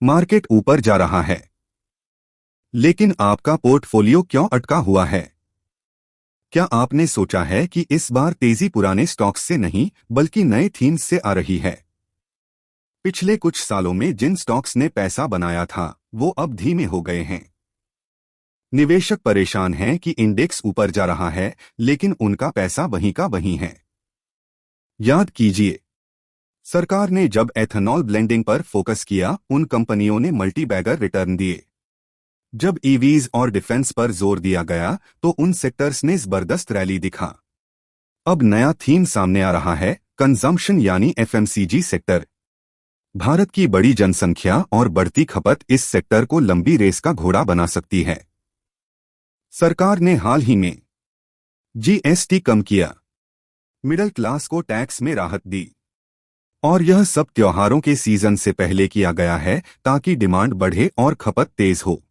Market ऊपर जा रहा है, लेकिन आपका पोर्टफोलियो क्यों अटका हुआ है? क्या आपने सोचा है कि इस बार तेजी पुराने स्टॉक्स से नहीं बल्कि नए थीम्स से आ रही है? पिछले कुछ सालों में जिन स्टॉक्स ने पैसा बनाया था वो अब धीमे हो गए हैं। निवेशक परेशान हैं कि इंडेक्स ऊपर जा रहा है लेकिन उनका पैसा वहीं का वहीं है। याद कीजिए, सरकार ने जब एथेनॉल ब्लेंडिंग पर फोकस किया उन कंपनियों ने मल्टी बैगर रिटर्न दिए। जब ईवीज और डिफेंस पर जोर दिया गया तो उन सेक्टर्स ने जबरदस्त रैली दिखा। अब नया थीम सामने आ रहा है, कंजम्पशन यानी एफएमसीजी सेक्टर। भारत की बड़ी जनसंख्या और बढ़ती खपत इस सेक्टर को लंबी रेस का घोड़ा बना सकती है। सरकार ने हाल ही में जीएसटी कम किया, मिडिल क्लास को टैक्स में राहत दी, और यह सब त्योहारों के सीजन से पहले किया गया है ताकि डिमांड बढ़े और खपत तेज हो।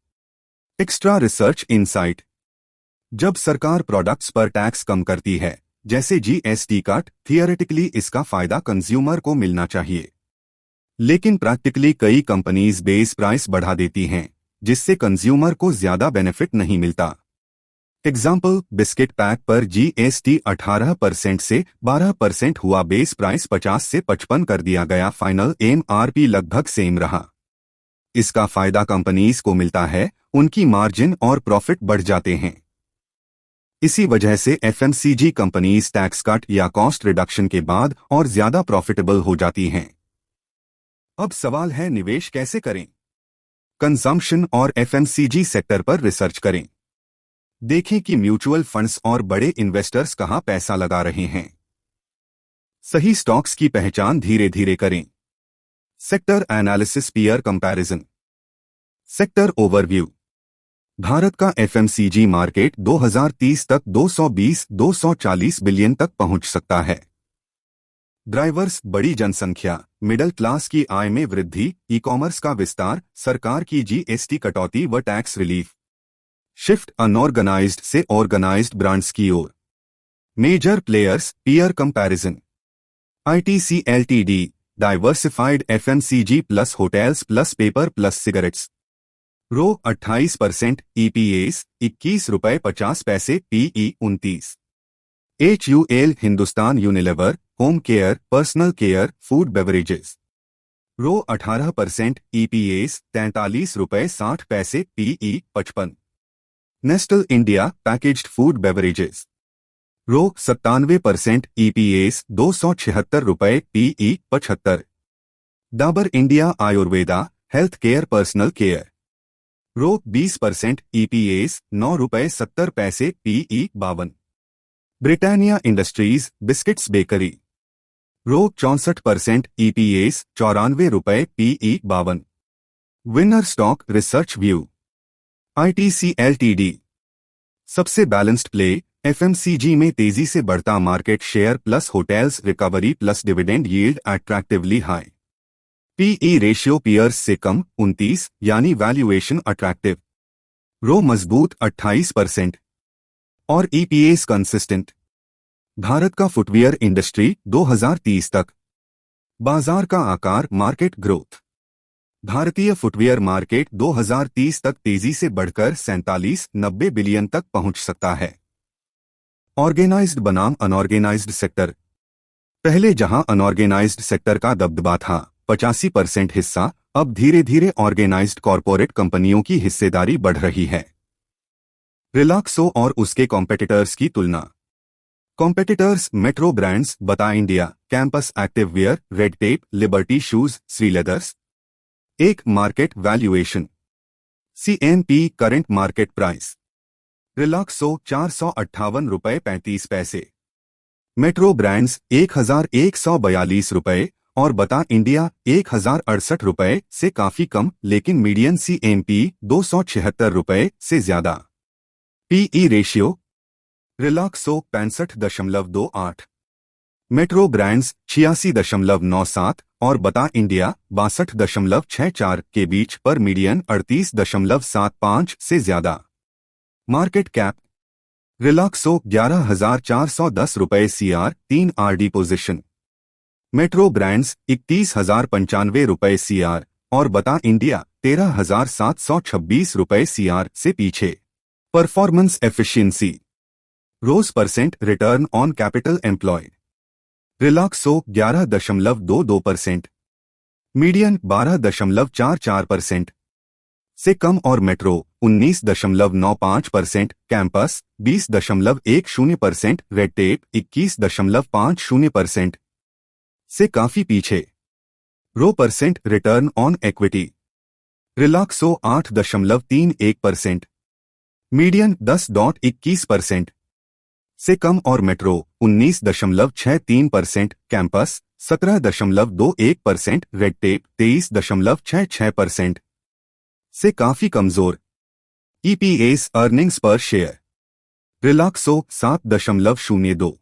एक्स्ट्रा रिसर्च इनसाइट: जब सरकार प्रोडक्ट्स पर टैक्स कम करती है जैसे जीएसटी कट, थियोरेटिकली इसका फायदा कंज्यूमर को मिलना चाहिए, लेकिन प्रैक्टिकली कई कंपनीज बेस प्राइस बढ़ा देती हैं जिससे कंज्यूमर को ज्यादा बेनिफिट नहीं मिलता। एग्जाम्पल, बिस्किट पैक पर जीएसटी 18% से 12% हुआ, बेस प्राइस 50 से 55 कर दिया गया, फाइनल एमआरपी लगभग सेम रहा। इसका फायदा कंपनीज को मिलता है, उनकी मार्जिन और प्रॉफिट बढ़ जाते हैं। इसी वजह से एफएमसीजी कंपनीज टैक्स कट या कॉस्ट रिडक्शन के बाद और ज्यादा प्रॉफिटेबल हो जाती हैं। अब सवाल है, निवेश कैसे करें? कंजम्पशन और एफएमसीजी सेक्टर पर रिसर्च करें। देखें कि म्यूचुअल फंड्स और बड़े इन्वेस्टर्स कहां पैसा लगा रहे हैं। सही स्टॉक्स की पहचान धीरे धीरे करें। Sector analysis, peer comparison. Sector overview: Bharat का एफएमसीजी मार्केट 2030 तक 220-240 बिलियन तक पहुंच सकता है। ड्राइवर्स: बड़ी जनसंख्या, मिडिल क्लास की आय में वृद्धि, ई कॉमर्स का विस्तार, सरकार की जीएसटी कटौती व टैक्स रिलीफ। शिफ्ट अनऑर्गेनाइज्ड से ऑर्गेनाइज्ड ब्रांड्स की ओर। Major players, peer comparison. ITC LTD, diversified FMCG plus hotels plus paper plus cigarettes. ROE 28%, EPS 21 रुपये 50 पैसे, PE 29। HUL, Hindustan Unilever, home care, personal care, food beverages. ROE 18%, EPS 43 रुपये 60 पैसे, PE 55। Nestle India, packaged food beverages. ROE 97%, EPS 276 रुपये, PE 75। Dabur India Ayurveda, health care, personal care. ROE 20%, EPS 9 रुपये 70 पैसे, PE 52। Britannia industries, biscuits bakery. ROE 64%, EPS 94 रुपये, PE 52। Winner stock research view. ITC LTD, सबसे balanced play, FMCG में तेजी से बढ़ता market share plus hotels recovery plus dividend yield attractively high. PE ratio peers से कम 29 यानी वैल्यूएशन अट्रैक्टिव। रो मजबूत 28% और ईपीएस कंसिस्टेंट। भारत का फुटवियर इंडस्ट्री 2030 तक। बाजार का आकार, मार्केट ग्रोथ। भारतीय फुटवियर मार्केट 2030 तक तेजी से बढ़कर 47-90 बिलियन तक पहुंच सकता है। ऑर्गेनाइज्ड बनाम अनऑर्गेनाइज्ड सेक्टर: पहले जहां अनऑर्गेनाइज्ड सेक्टर का दबदबा था, 85% हिस्सा, अब धीरे धीरे ऑर्गेनाइज्ड कॉरपोरेट कंपनियों की हिस्सेदारी बढ़ रही है। रिलैक्सो और उसके कॉम्पिटिटर्स की तुलना। Competitors: Metro Brands, Bata India, Campus Active Wear, Red Tape, Liberty Shoes, Sreeleathers. एक market valuation, CMP current market price. Relaxo 458 रुपये 35 पैसे, मेट्रो ब्रांड्स 1142 रुपये और बता इंडिया 1068 रुपये से काफी कम, लेकिन मीडियन CMP 276 रुपये से ज्यादा। PE ratio: Relaxo 65.28, Metro Brands 86.97 और बता इंडिया 62.64 के बीच, पर मीडियन 38.75 से ज्यादा। मार्केट कैप: रिलैक्सो 11,410 रुपये CR 3 RD position, metro brands 31,095 रुपये CR और बता इंडिया 13,726 रुपए सीआर से पीछे। Performance efficiency. ROCE percent return on capital employed. Relaxo 11.22%, median 12.44% से कम और मेट्रो 19.95%, कैंपस 20.10%, रेड टेप 21.50% से काफी पीछे। ROE percent return on equity. Relaxo 8.31%, median 10.21% से कम और मेट्रो 19.63%, कैंपस 17.21%, रेड टेप 23.66% से काफी कमजोर। ईपीएस अर्निंग्स पर शेयर। रिलैक्सो 7.02,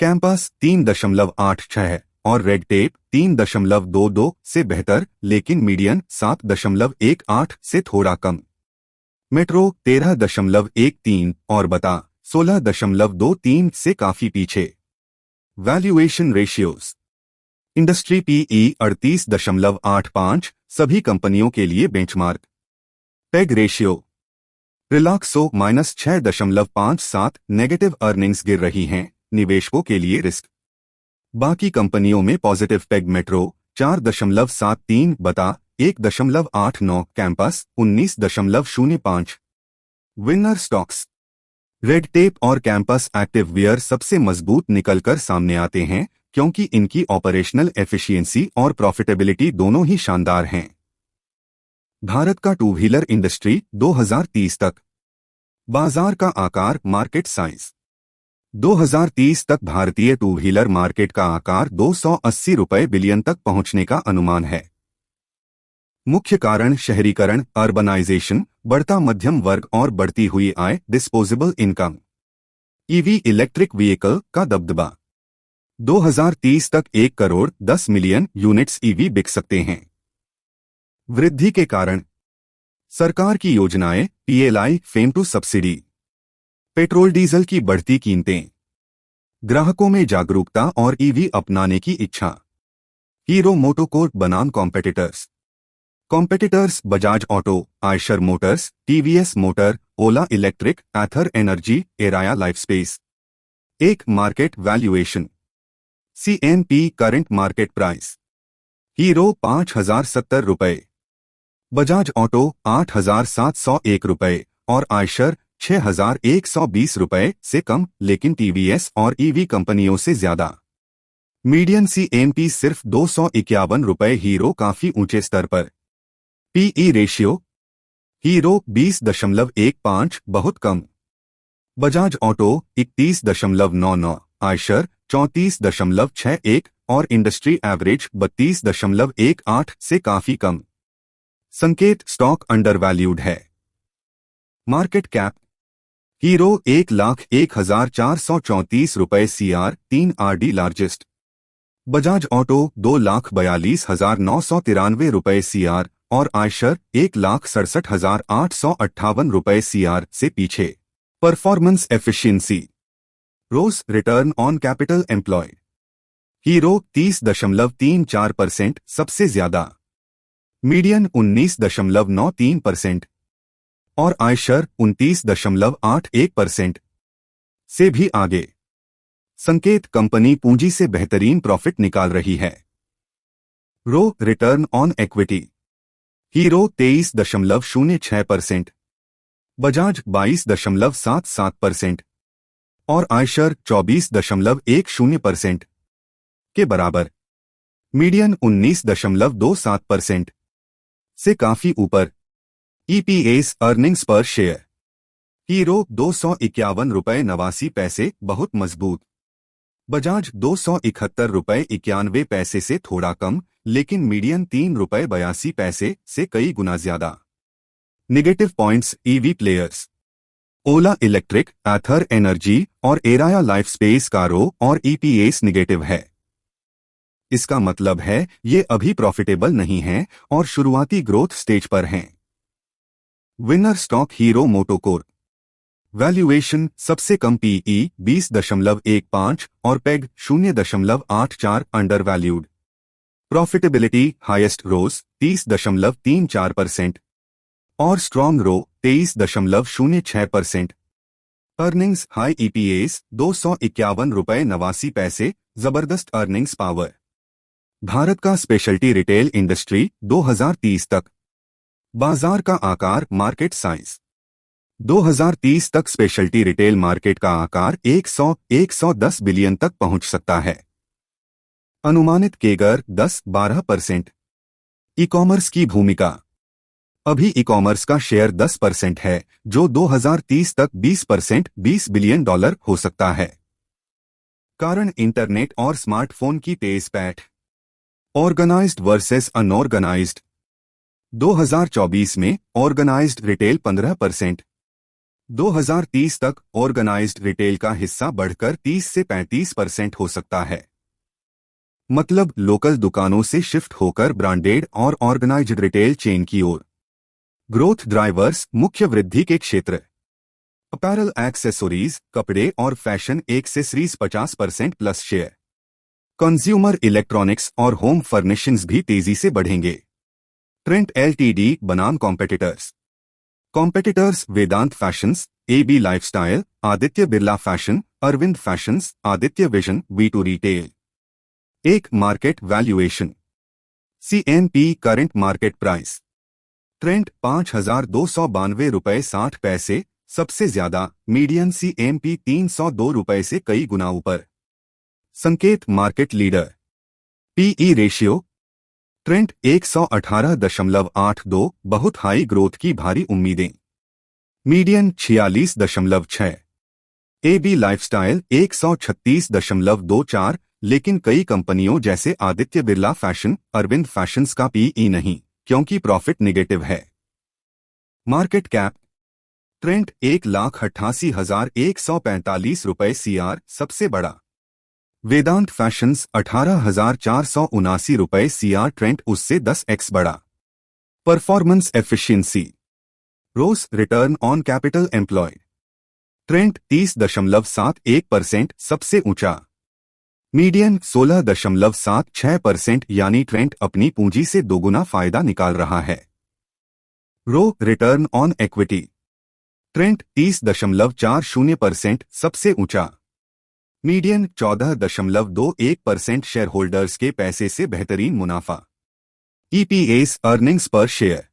कैंपस 3.86 और रेड टेप 3.22 से बेहतर, लेकिन मीडियन 7.18 से थोड़ा कम। मेट्रो 13.13 और बता 16.23 से काफी पीछे। Valuation ratios. इंडस्ट्री पीई 38.85, सभी कंपनियों के लिए benchmark. Peg ratio. Relaxo -6.57, negative earnings गिर रही हैं, निवेशकों के लिए रिस्क। बाकी कंपनियों में पॉजिटिव। पेग मेट्रो 4.73, बता 1.89, campus 19.05। Winner stocks. Red tape और कैंपस एक्टिव वेयर सबसे मजबूत निकलकर सामने आते हैं क्योंकि इनकी ऑपरेशनल एफिशिएंसी और प्रॉफिटेबिलिटी दोनों ही शानदार हैं। भारत का टू व्हीलर इंडस्ट्री 2030 तक। बाजार का आकार, मार्केट साइज। 2030 तक भारतीय टू व्हीलर मार्केट का आकार 280 रुपए बिलियन तक पहुंचने का अनुमान है। मुख्य कारण शहरीकरण, अर्बनाइजेशन, बढ़ता मध्यम वर्ग और बढ़ती हुई आय, disposable income. EV electric vehicle का दबदबा। 2030 तक 1 करोड़ 10 मिलियन यूनिट्स ईवी बिक सकते हैं। वृद्धि के कारण सरकार की योजनाएं, PLI, FAME two subsidy. Petrol diesel की बढ़ती कीमतें। ग्राहकों में जागरूकता और ईवी अपनाने की इच्छा। हीरो मोटोकॉर्प बनाम competitors. Competitors Bajaj Auto, Eicher Motors, TVS Motor, Ola Electric, Ather Energy, Eraaya Lifespace. एक market valuation. CNP current market price. Hero 5,070 रुपए, बजाज ऑटो 8,701 रुपए और आयशर 6,120 रुपए से कम, लेकिन टीवीएस और ईवी कंपनियों से ज्यादा। मीडियन सीएनपी सिर्फ 251 रुपए, हीरो काफी ऊंचे स्तर पर। PE ratio. हीरो 20.15, बहुत कम। बजाज ऑटो 31.99, आयशर 34.61 और इंडस्ट्री एवरेज 32.18 से काफी कम। संकेत स्टॉक अंडरवैल्यूड है। Market cap. हीरो 1,01,434 रुपए CR 3 RD largest. Bajaj auto 2,42,993 रुपए सीआर और आयशर 1,67,858 रुपए सीआर से पीछे। Performance efficiency. ROCE return on capital employed. Hero 30.34%, सबसे ज्यादा। मीडियन 19.93% और आयशर 29.81% से भी आगे। संकेत कंपनी पूंजी से बेहतरीन प्रॉफिट निकाल रही है। ROE return on equity. Hero 23.06%, Bajaj 22.77% और आयशर 24.10% के बराबर। मीडियन 19.27% से काफी ऊपर। ईपीएस अर्निंग्स पर शेयर। हीरो 251 रुपए 89 पैसे, बहुत मजबूत। बजाज 271 रुपए 91 पैसे से थोड़ा कम, लेकिन मीडियन 3 रुपए 82 पैसे से कई गुना ज्यादा। Negative points. EV players. Ola Electric, Ather Energy और एराया लाइफ स्पेस का रो और ईपीएस निगेटिव है। इसका मतलब है ये अभी प्रॉफिटेबल नहीं हैं और शुरुआती ग्रोथ स्टेज पर हैं। Winner stock Hero MotoCorp. Valuation सबसे कम पीई 20.15 और PEG 0.84, under valued. Profitability highest ROCE 30.34% और strong ROE 23.06%। Earnings high EPS ₹251.89, जबरदस्त अर्निंग्स पावर। भारत का स्पेशलिटी रिटेल इंडस्ट्री 2030 तक। बाजार का आकार मार्केट साइज 2030 तक स्पेशलिटी रिटेल मार्केट का आकार 110 बिलियन तक पहुंच सकता है। अनुमानित केगर 10-12%। ई कॉमर्स की भूमिका। अभी ई कॉमर्स का शेयर 10% है, जो 2030 तक 20% $20 बिलियन हो सकता है। कारण इंटरनेट और स्मार्टफोन की तेज पैठ। Organised versus unorganised. 2024 में ऑर्गेनाइज्ड रिटेल 15%। 2030 तक ऑर्गेनाइज्ड रिटेल का हिस्सा बढ़कर 30 से 35% हो सकता है। मतलब लोकल दुकानों से शिफ्ट होकर ब्रांडेड और ऑर्गेनाइज्ड रिटेल चेन की ओर। ग्रोथ ड्राइवर्स मुख्य वृद्धि के क्षेत्र। अपैरल एक्सेसरीज कपड़े और fashion accessories 50% plus share. Consumer electronics और होम फर्निशिंग्स भी तेजी से बढ़ेंगे। ट्रेंट एलटीडी बनाम competitors. Competitors Vedant Fashions, AB Lifestyle, Aditya Birla Fashion, Arvind Fashions, Aditya Vision, वी2 रिटेल। एक market valuation. CMP current market price. Trent ₹5,292.60, सबसे ज्यादा। मीडियन सीएमपी ₹302 से कई गुना ऊपर। संकेत market leader. PE ratio. Trent 118.82, बहुत हाई ग्रोथ की भारी उम्मीदें। मीडियन 46.6। एबी लाइफस्टाइल 136.24, लेकिन कई कंपनियों जैसे आदित्य बिरला फैशन, अरविंद फैशंस का पीई नहीं, क्योंकि प्रॉफिट निगेटिव है। Market cap. ट्रेंट ₹1,88,145 सीआर, सबसे बड़ा। वेदांत फैशंस 18,479 सीआर, ट्रेंट उससे 10x बड़ा। Performance efficiency. ROCE return on capital employed. Trent 30.71%, सबसे ऊंचा। मीडियन 16.76%, यानी ट्रेंट अपनी पूंजी से दोगुना फायदा निकाल रहा है। ROE return on equity. Trent 30.40%, सबसे ऊंचा। मीडियन 14.21%, शेयर होल्डर्स के पैसे से बेहतरीन मुनाफा। ईपीएस अर्निंग्स पर शेयर।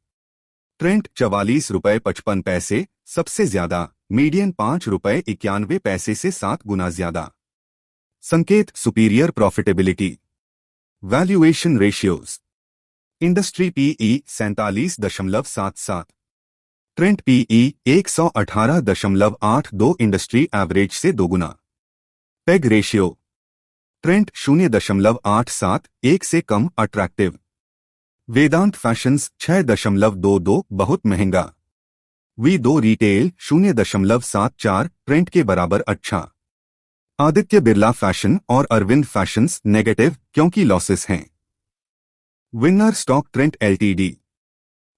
ट्रेंट ₹44.55, सबसे ज्यादा। मीडियन ₹5.91 से 7 गुना ज्यादा। संकेत superior profitability. Valuation ratios. Industry PE 47.77। Trent PE 118.82, industry average से दोगुना। Peg ratio. ट्रेंट 0.87, 1 से कम, अट्रैक्टिव। वेदांत फैशंस 6.22, बहुत महंगा। वी2 रिटेल 0.74, ट्रेंट के बराबर अच्छा। आदित्य बिरला फैशन और अरविंद फैशंस नेगेटिव, क्योंकि लॉसेस हैं। Winner stock Trent LTD.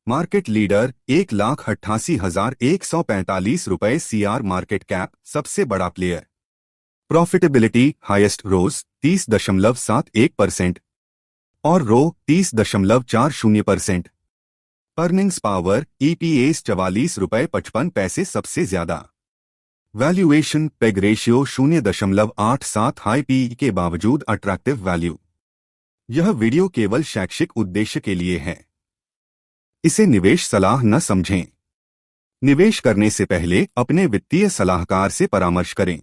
Market leader 1,88,145 CR, market cap, सबसे बड़ा प्लेयर। प्रॉफिटेबिलिटी हाईएस्ट रोज 30.71% और रो 30.40%। अर्निंग्स पावर ईपीएस ₹44.55, सबसे ज्यादा। Valuation PEG ratio 0.87, high PE के बावजूद अट्रैक्टिव वैल्यू। यह वीडियो केवल शैक्षिक उद्देश्य के लिए है। इसे निवेश सलाह न समझें। निवेश करने से पहले अपने वित्तीय सलाहकार से परामर्श करें।